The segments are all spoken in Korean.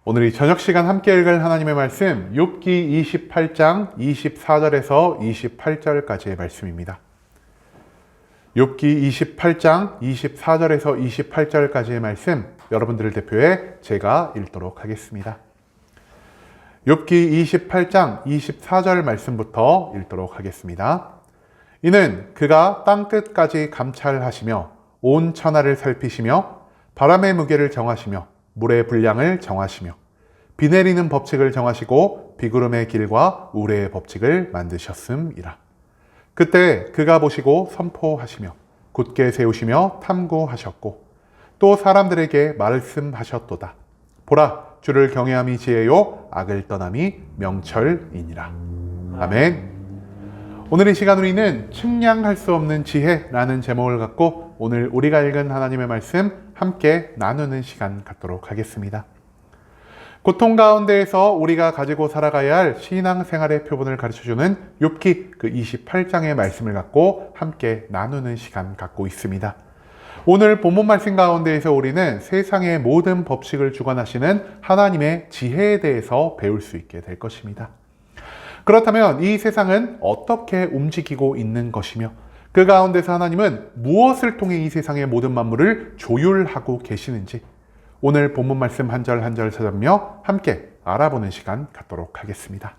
오늘 이 저녁 시간 함께 읽을 하나님의 말씀 욥기 28장 24절에서 28절까지의 말씀입니다. 욥기 28장 24절에서 28절까지의 말씀 여러분들을 대표해 제가 읽도록 하겠습니다. 욥기 28장 24절 말씀부터 읽도록 하겠습니다. 이는 그가 땅끝까지 감찰하시며 온 천하를 살피시며 바람의 무게를 정하시며 물의 분량을 정하시며 비 내리는 법칙을 정하시고 비구름의 길과 우레의 법칙을 만드셨음이라. 그때 그가 보시고 선포하시며 굳게 세우시며 탐구하셨고 또 사람들에게 말씀하셨도다. 보라, 주를 경외함이 지혜요 악을 떠남이 명철이니라. 아멘. 오늘 이 시간 우리는 측량할 수 없는 지혜라는 제목을 갖고 오늘 우리가 읽은 하나님의 말씀 함께 나누는 시간 갖도록 하겠습니다. 고통 가운데에서 우리가 가지고 살아가야 할 신앙생활의 표본을 가르쳐주는 욥기 그 28장의 말씀을 갖고 함께 나누는 시간 갖고 있습니다. 오늘 본문 말씀 가운데에서 우리는 세상의 모든 법칙을 주관하시는 하나님의 지혜에 대해서 배울 수 있게 될 것입니다. 그렇다면 이 세상은 어떻게 움직이고 있는 것이며 그 가운데서 하나님은 무엇을 통해 이 세상의 모든 만물을 조율하고 계시는지 오늘 본문 말씀 한 절 한 절 찾아보며 함께 알아보는 시간 갖도록 하겠습니다.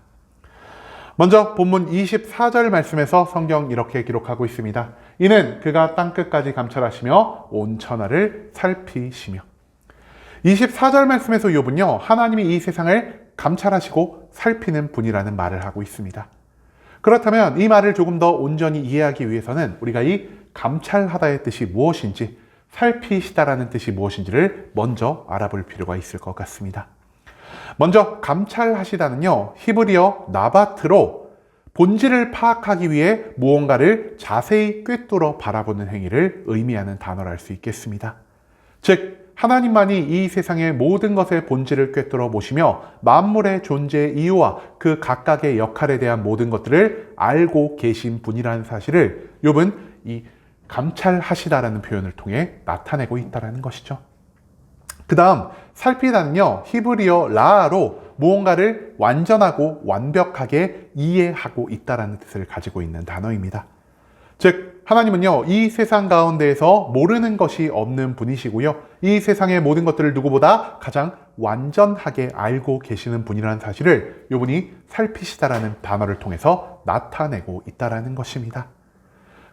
먼저 본문 24절 말씀에서 성경 이렇게 기록하고 있습니다. 이는 그가 땅끝까지 감찰하시며 온 천하를 살피시며. 24절 말씀에서 욥은요, 하나님이 이 세상을 감찰하시고 살피는 분이라는 말을 하고 있습니다. 그렇다면 이 말을 조금 더 온전히 이해하기 위해서는 우리가 이 감찰하다의 뜻이 무엇인지, 살피시다라는 뜻이 무엇인지를 먼저 알아볼 필요가 있을 것 같습니다. 먼저 감찰하시다는요, 히브리어 나바트로 본질을 파악하기 위해 무언가를 자세히 꿰뚫어 바라보는 행위를 의미하는 단어를 알 수 있겠습니다. 즉 하나님만이 이 세상의 모든 것의 본질을 꿰뚫어 보시며 만물의 존재의 이유와 그 각각의 역할에 대한 모든 것들을 알고 계신 분이라는 사실을 욥은 이 감찰하시다라는 표현을 통해 나타내고 있다는 것이죠. 그 다음 살피다는요, 히브리어 라아로 무언가를 완전하고 완벽하게 이해하고 있다는 뜻을 가지고 있는 단어입니다. 즉 하나님은요, 이 세상 가운데에서 모르는 것이 없는 분이시고요, 이 세상의 모든 것들을 누구보다 가장 완전하게 알고 계시는 분이라는 사실을 욥이 살피시다라는 단어를 통해서 나타내고 있다는 것입니다.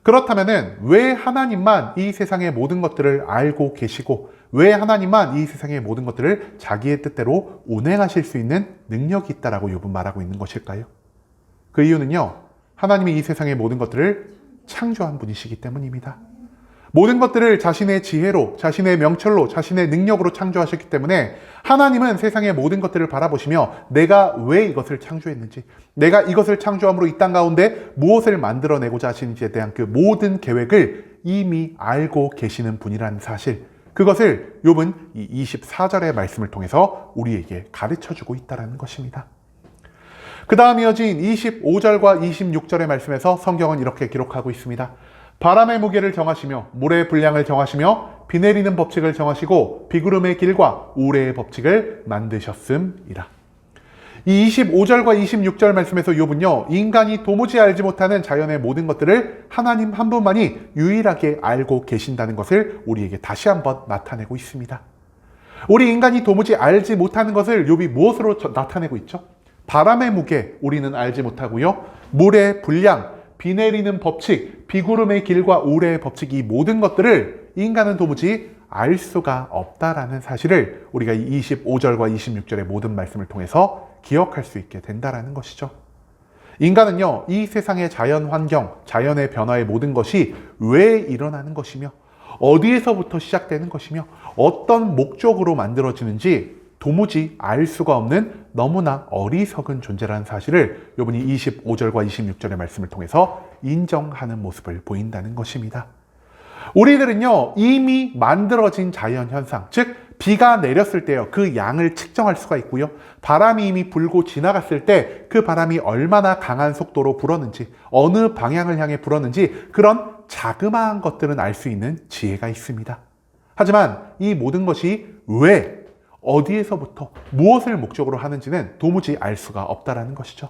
그렇다면 왜 하나님만 이 세상의 모든 것들을 알고 계시고 왜 하나님만 이 세상의 모든 것들을 자기의 뜻대로 운행하실 수 있는 능력이 있다라고 욥은 말하고 있는 것일까요? 그 이유는요, 하나님이 이 세상의 모든 것들을 창조한 분이시기 때문입니다. 모든 것들을 자신의 지혜로, 자신의 명철로, 자신의 능력으로 창조하셨기 때문에 하나님은 세상의 모든 것들을 바라보시며 내가 왜 이것을 창조했는지, 내가 이것을 창조함으로 이 땅 가운데 무엇을 만들어내고자 하시는지에 대한 그 모든 계획을 이미 알고 계시는 분이라는 사실, 그것을 욥은 이 24절의 말씀을 통해서 우리에게 가르쳐주고 있다는 것입니다. 그 다음 이어진 25절과 26절의 말씀에서 성경은 이렇게 기록하고 있습니다. 바람의 무게를 정하시며 물의 분량을 정하시며 비 내리는 법칙을 정하시고 비구름의 길과 우레의 법칙을 만드셨음이라. 이 25절과 26절 말씀에서 욥은요, 인간이 도무지 알지 못하는 자연의 모든 것들을 하나님 한 분만이 유일하게 알고 계신다는 것을 우리에게 다시 한번 나타내고 있습니다. 우리 인간이 도무지 알지 못하는 것을 욥이 무엇으로 나타내고 있죠? 바람의 무게 우리는 알지 못하고요, 물의 분량, 비 내리는 법칙, 비구름의 길과 우레의 법칙, 이 모든 것들을 인간은 도무지 알 수가 없다라는 사실을 우리가 이 25절과 26절의 모든 말씀을 통해서 기억할 수 있게 된다라는 것이죠. 인간은요, 이 세상의 자연 환경, 자연의 변화의 모든 것이 왜 일어나는 것이며 어디에서부터 시작되는 것이며 어떤 목적으로 만들어지는지 도무지 알 수가 없는 너무나 어리석은 존재라는 사실을 욥이 25절과 26절의 말씀을 통해서 인정하는 모습을 보인다는 것입니다. 우리들은요, 이미 만들어진 자연현상, 즉 비가 내렸을 때요, 그 양을 측정할 수가 있고요, 바람이 이미 불고 지나갔을 때 그 바람이 얼마나 강한 속도로 불었는지, 어느 방향을 향해 불었는지 그런 자그마한 것들은 알 수 있는 지혜가 있습니다. 하지만 이 모든 것이 왜, 어디에서부터 무엇을 목적으로 하는지는 도무지 알 수가 없다라는 것이죠.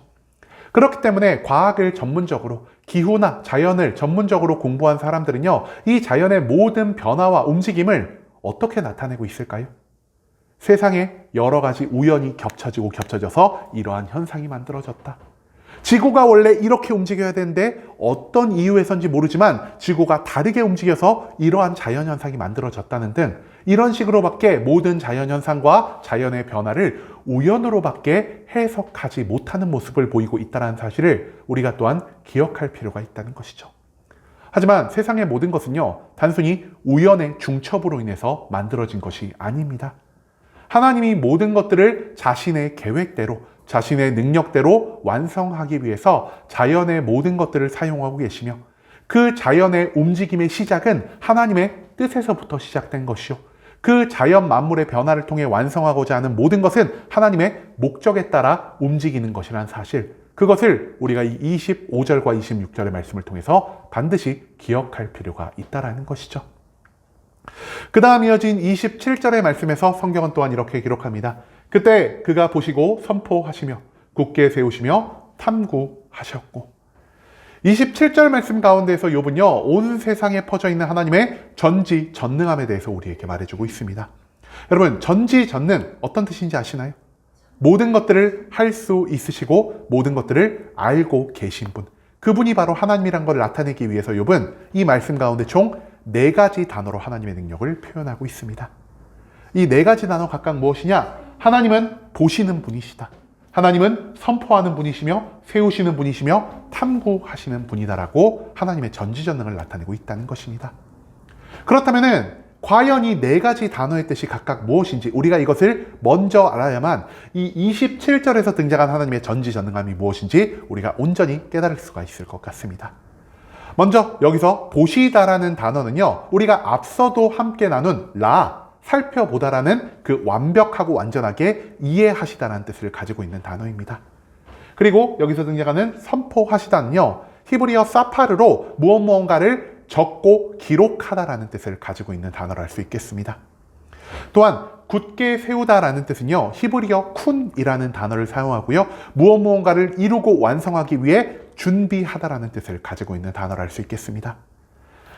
그렇기 때문에 과학을 전문적으로, 기후나 자연을 전문적으로 공부한 사람들은요, 이 자연의 모든 변화와 움직임을 어떻게 나타내고 있을까요? 세상에 여러 가지 우연이 겹쳐지고 겹쳐져서 이러한 현상이 만들어졌다. 지구가 원래 이렇게 움직여야 되는데 어떤 이유에서인지 모르지만 지구가 다르게 움직여서 이러한 자연현상이 만들어졌다는 등 이런 식으로밖에 모든 자연현상과 자연의 변화를 우연으로밖에 해석하지 못하는 모습을 보이고 있다는 사실을 우리가 또한 기억할 필요가 있다는 것이죠. 하지만 세상의 모든 것은요, 단순히 우연의 중첩으로 인해서 만들어진 것이 아닙니다. 하나님이 모든 것들을 자신의 계획대로, 자신의 능력대로 완성하기 위해서 자연의 모든 것들을 사용하고 계시며 그 자연의 움직임의 시작은 하나님의 뜻에서부터 시작된 것이요. 그 자연 만물의 변화를 통해 완성하고자 하는 모든 것은 하나님의 목적에 따라 움직이는 것이라는 사실, 그것을 우리가 이 25절과 26절의 말씀을 통해서 반드시 기억할 필요가 있다는 것이죠. 그 다음 이어진 27절의 말씀에서 성경은 또한 이렇게 기록합니다. 그때 그가 보시고 선포하시며 굳게 세우시며 탐구하셨고. 27절 말씀 가운데에서 욥은요, 온 세상에 퍼져 있는 하나님의 전지전능함에 대해서 우리에게 말해주고 있습니다. 여러분, 전지전능 어떤 뜻인지 아시나요? 모든 것들을 할 수 있으시고 모든 것들을 알고 계신 분, 그분이 바로 하나님이란 걸 나타내기 위해서 욥은 이 말씀 가운데 총 4가지 단어로 하나님의 능력을 표현하고 있습니다. 이 4가지 단어 각각 무엇이냐? 하나님은 보시는 분이시다. 하나님은 선포하는 분이시며 세우시는 분이시며 탐구하시는 분이다라고 하나님의 전지전능을 나타내고 있다는 것입니다. 그렇다면은 과연 이 4가지 단어의 뜻이 각각 무엇인지 우리가 이것을 먼저 알아야만 이 27절에서 등장한 하나님의 전지전능함이 무엇인지 우리가 온전히 깨달을 수가 있을 것 같습니다. 먼저 여기서 보시다라는 단어는요, 우리가 앞서도 함께 나눈 살펴보다라는 그 완벽하고 완전하게 이해하시다라는 뜻을 가지고 있는 단어입니다. 그리고 여기서 등장하는 선포하시다는요, 히브리어 사파르로 무언가를 적고 기록하다라는 뜻을 가지고 있는 단어를 알 수 있겠습니다. 또한 굳게 세우다라는 뜻은요, 히브리어 쿤이라는 단어를 사용하고요, 무언가를 이루고 완성하기 위해 준비하다라는 뜻을 가지고 있는 단어를 알 수 있겠습니다.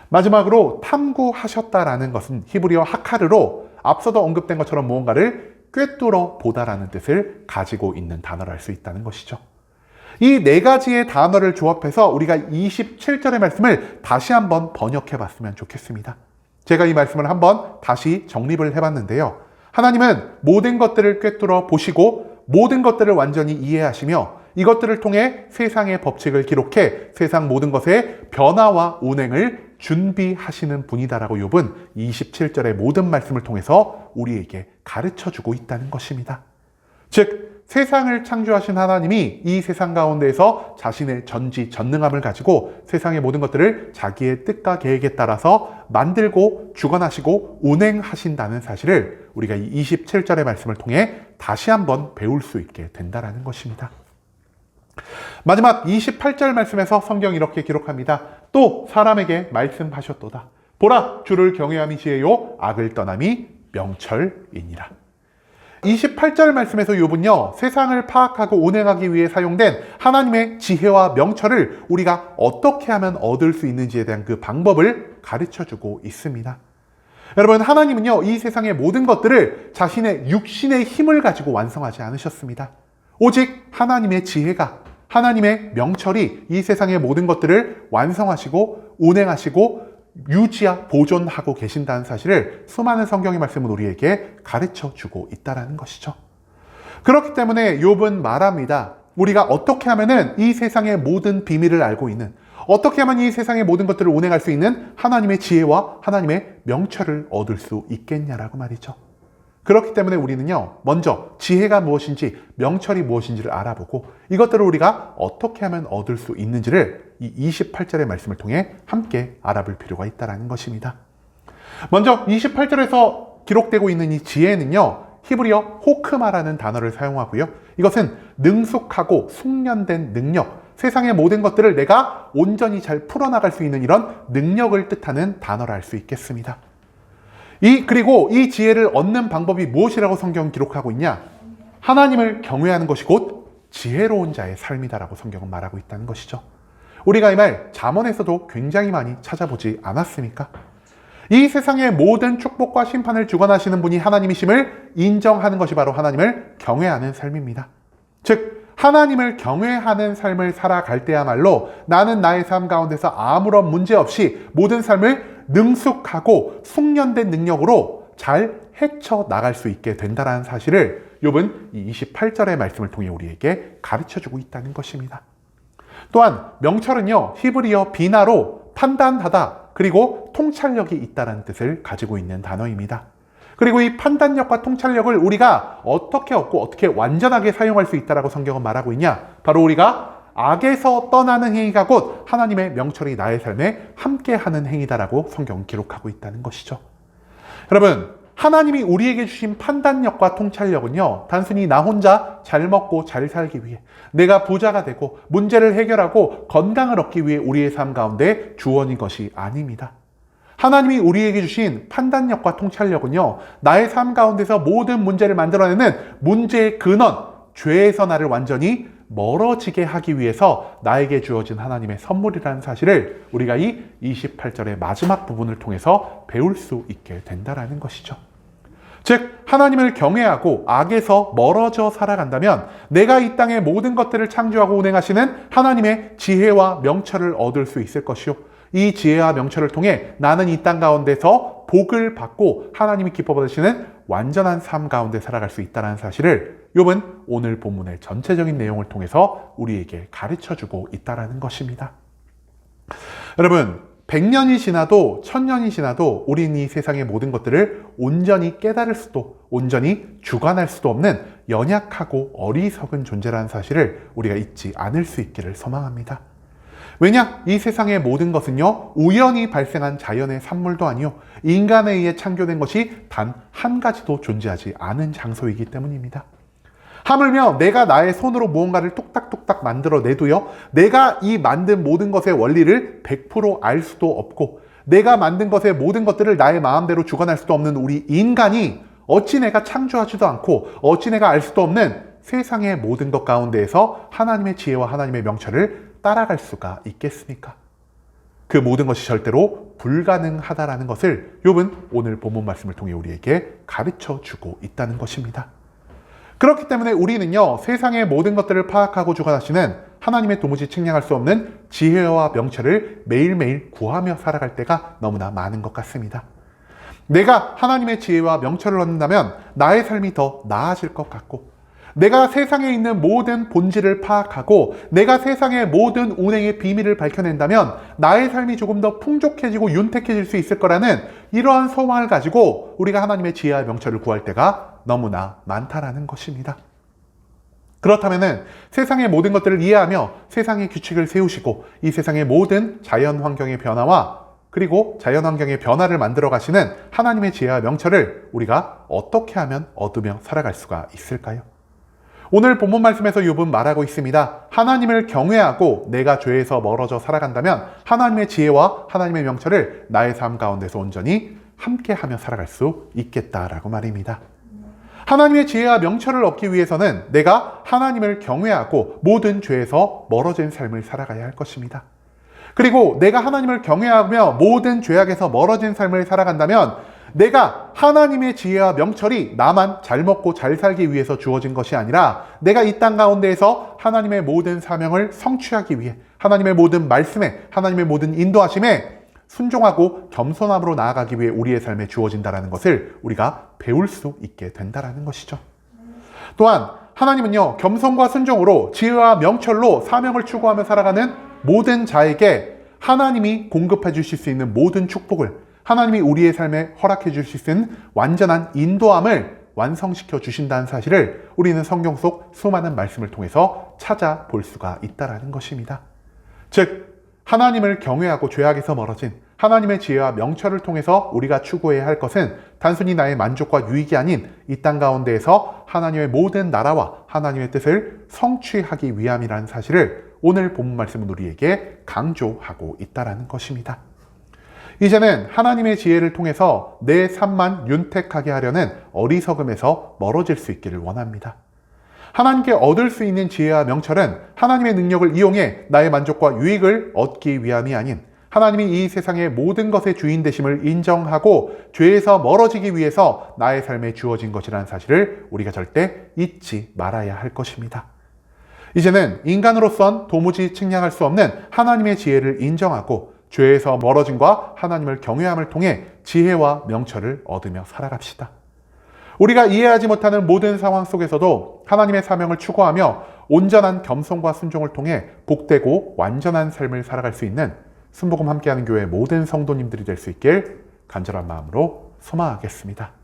마지막으로 탐구하셨다라는 것은 히브리어 하카르로 앞서도 언급된 것처럼 무언가를 꿰뚫어 보다라는 뜻을 가지고 있는 단어를 알 수 있다는 것이죠. 이 4가지의 단어를 조합해서 우리가 27절의 말씀을 다시 한번 번역해 봤으면 좋겠습니다. 제가 이 말씀을 한번 다시 정립을 해봤는데요. 하나님은 모든 것들을 꿰뚫어 보시고 모든 것들을 완전히 이해하시며 이것들을 통해 세상의 법칙을 기록해 세상 모든 것의 변화와 운행을 준비하시는 분이다라고 욥은 27절의 모든 말씀을 통해서 우리에게 가르쳐주고 있다는 것입니다. 즉, 세상을 창조하신 하나님이 이 세상 가운데에서 자신의 전지전능함을 가지고 세상의 모든 것들을 자기의 뜻과 계획에 따라서 만들고 주관하시고 운행하신다는 사실을 우리가 이 27절의 말씀을 통해 다시 한번 배울 수 있게 된다는 것입니다. 마지막 28절 말씀에서 성경이 이렇게 기록합니다. 또 사람에게 말씀하셨도다. 보라, 주를 경외함이 지혜요 악을 떠남이 명철이니라. 28절 말씀에서 욥은요, 세상을 파악하고 운행하기 위해 사용된 하나님의 지혜와 명철을 우리가 어떻게 하면 얻을 수 있는지에 대한 그 방법을 가르쳐주고 있습니다. 여러분, 하나님은요, 이 세상의 모든 것들을 자신의 육신의 힘을 가지고 완성하지 않으셨습니다. 오직 하나님의 지혜가, 하나님의 명철이 이 세상의 모든 것들을 완성하시고 운행하시고 유지하 보존하고 계신다는 사실을 수많은 성경의 말씀은 우리에게 가르쳐주고 있다는 것이죠. 그렇기 때문에 욥은 말합니다. 우리가 어떻게 하면은 이 세상의 모든 비밀을 알고 있는, 어떻게 하면 이 세상의 모든 것들을 운행할 수 있는 하나님의 지혜와 하나님의 명철을 얻을 수 있겠냐라고 말이죠. 그렇기 때문에 우리는요, 먼저 지혜가 무엇인지 명철이 무엇인지를 알아보고 이것들을 우리가 어떻게 하면 얻을 수 있는지를 이 28절의 말씀을 통해 함께 알아볼 필요가 있다는 것입니다. 먼저 28절에서 기록되고 있는 이 지혜는요, 히브리어 호크마라는 단어를 사용하고요, 이것은 능숙하고 숙련된 능력, 세상의 모든 것들을 내가 온전히 잘 풀어나갈 수 있는 이런 능력을 뜻하는 단어를 알 수 있겠습니다. 그리고 이 지혜를 얻는 방법이 무엇이라고 성경은 기록하고 있냐? 하나님을 경외하는 것이 곧 지혜로운 자의 삶이다라고 성경은 말하고 있다는 것이죠. 우리가 이 말 잠언에서도 굉장히 많이 찾아보지 않았습니까? 이 세상의 모든 축복과 심판을 주관하시는 분이 하나님이심을 인정하는 것이 바로 하나님을 경외하는 삶입니다. 즉 하나님을 경외하는 삶을 살아갈 때야말로 나는 나의 삶 가운데서 아무런 문제 없이 모든 삶을 능숙하고 숙련된 능력으로 잘 헤쳐나갈 수 있게 된다는 사실을 욥은 이 28절의 말씀을 통해 우리에게 가르쳐주고 있다는 것입니다. 또한 명철은요, 히브리어 비나로 판단하다 그리고 통찰력이 있다는 뜻을 가지고 있는 단어입니다. 그리고 이 판단력과 통찰력을 우리가 어떻게 얻고 어떻게 완전하게 사용할 수 있다라고 성경은 말하고 있냐? 바로 우리가 악에서 떠나는 행위가 곧 하나님의 명철이 나의 삶에 함께하는 행위다라고 성경은 기록하고 있다는 것이죠. 여러분, 하나님이 우리에게 주신 판단력과 통찰력은요, 단순히 나 혼자 잘 먹고 잘 살기 위해, 내가 부자가 되고 문제를 해결하고 건강을 얻기 위해 우리의 삶 가운데 주어진 것이 아닙니다. 하나님이 우리에게 주신 판단력과 통찰력은요, 나의 삶 가운데서 모든 문제를 만들어내는 문제의 근원, 죄에서 나를 완전히 멀어지게 하기 위해서 나에게 주어진 하나님의 선물이라는 사실을 우리가 이 28절의 마지막 부분을 통해서 배울 수 있게 된다는 것이죠. 즉 하나님을 경외하고 악에서 멀어져 살아간다면 내가 이 땅의 모든 것들을 창조하고 운행하시는 하나님의 지혜와 명철을 얻을 수 있을 것이요, 이 지혜와 명철을 통해 나는 이 땅 가운데서 복을 받고 하나님이 기뻐 받으시는 완전한 삶 가운데 살아갈 수 있다는 사실을 욥은 오늘 본문의 전체적인 내용을 통해서 우리에게 가르쳐주고 있다는 것입니다. 여러분, 100년이 지나도 1000년이 지나도 우리는 이 세상의 모든 것들을 온전히 깨달을 수도 온전히 주관할 수도 없는 연약하고 어리석은 존재라는 사실을 우리가 잊지 않을 수 있기를 소망합니다. 왜냐? 이 세상의 모든 것은요, 우연히 발생한 자연의 산물도 아니요, 인간에 의해 창조된 것이 단 한 가지도 존재하지 않은 장소이기 때문입니다. 하물며 내가 나의 손으로 무언가를 뚝딱뚝딱 만들어내도요, 내가 이 만든 모든 것의 원리를 100% 알 수도 없고, 내가 만든 것의 모든 것들을 나의 마음대로 주관할 수도 없는 우리 인간이 어찌 내가 창조하지도 않고 어찌 내가 알 수도 없는 세상의 모든 것 가운데에서 하나님의 지혜와 하나님의 명철을 따라갈 수가 있겠습니까? 그 모든 것이 절대로 불가능하다라는 것을 욥은 오늘 본문 말씀을 통해 우리에게 가르쳐주고 있다는 것입니다. 그렇기 때문에 우리는요, 세상의 모든 것들을 파악하고 주관하시는 하나님의 도무지 측량할 수 없는 지혜와 명철을 매일매일 구하며 살아갈 때가 너무나 많은 것 같습니다. 내가 하나님의 지혜와 명철을 얻는다면 나의 삶이 더 나아질 것 같고, 내가 세상에 있는 모든 본질을 파악하고 내가 세상의 모든 운행의 비밀을 밝혀낸다면 나의 삶이 조금 더 풍족해지고 윤택해질 수 있을 거라는 이러한 소망을 가지고 우리가 하나님의 지혜와 명철을 구할 때가 너무나 많다라는 것입니다. 그렇다면 세상의 모든 것들을 이해하며 세상의 규칙을 세우시고 이 세상의 모든 자연 환경의 변화와 그리고 자연 환경의 변화를 만들어 가시는 하나님의 지혜와 명철을 우리가 어떻게 하면 얻으며 살아갈 수가 있을까요? 오늘 본문 말씀에서 욥은 말하고 있습니다. 하나님을 경외하고 내가 죄에서 멀어져 살아간다면 하나님의 지혜와 하나님의 명철을 나의 삶 가운데서 온전히 함께하며 살아갈 수 있겠다라고 말입니다. 하나님의 지혜와 명철을 얻기 위해서는 내가 하나님을 경외하고 모든 죄에서 멀어진 삶을 살아가야 할 것입니다. 그리고 내가 하나님을 경외하며 모든 죄악에서 멀어진 삶을 살아간다면 내가 하나님의 지혜와 명철이 나만 잘 먹고 잘 살기 위해서 주어진 것이 아니라 내가 이 땅 가운데에서 하나님의 모든 사명을 성취하기 위해 하나님의 모든 말씀에 하나님의 모든 인도하심에 순종하고 겸손함으로 나아가기 위해 우리의 삶에 주어진다는 것을 우리가 배울 수 있게 된다는 것이죠. 또한 하나님은요, 겸손과 순종으로 지혜와 명철로 사명을 추구하며 살아가는 모든 자에게 하나님이 공급해 주실 수 있는 모든 축복을, 하나님이 우리의 삶에 허락해 주실 수 있는 완전한 인도함을 완성시켜 주신다는 사실을 우리는 성경 속 수많은 말씀을 통해서 찾아볼 수가 있다는 것입니다. 즉 하나님을 경외하고 죄악에서 멀어진 하나님의 지혜와 명철을 통해서 우리가 추구해야 할 것은 단순히 나의 만족과 유익이 아닌 이 땅 가운데에서 하나님의 모든 나라와 하나님의 뜻을 성취하기 위함이라는 사실을 오늘 본문 말씀은 우리에게 강조하고 있다는 것입니다. 이제는 하나님의 지혜를 통해서 내 삶만 윤택하게 하려는 어리석음에서 멀어질 수 있기를 원합니다. 하나님께 얻을 수 있는 지혜와 명철은 하나님의 능력을 이용해 나의 만족과 유익을 얻기 위함이 아닌 하나님이 이 세상의 모든 것의 주인 되심을 인정하고 죄에서 멀어지기 위해서 나의 삶에 주어진 것이라는 사실을 우리가 절대 잊지 말아야 할 것입니다. 이제는 인간으로선 도무지 측량할 수 없는 하나님의 지혜를 인정하고 죄에서 멀어짐과 하나님을 경외함을 통해 지혜와 명철을 얻으며 살아갑시다. 우리가 이해하지 못하는 모든 상황 속에서도 하나님의 사명을 추구하며 온전한 겸손과 순종을 통해 복되고 완전한 삶을 살아갈 수 있는 순복음 함께하는 교회 모든 성도님들이 될 수 있길 간절한 마음으로 소망하겠습니다.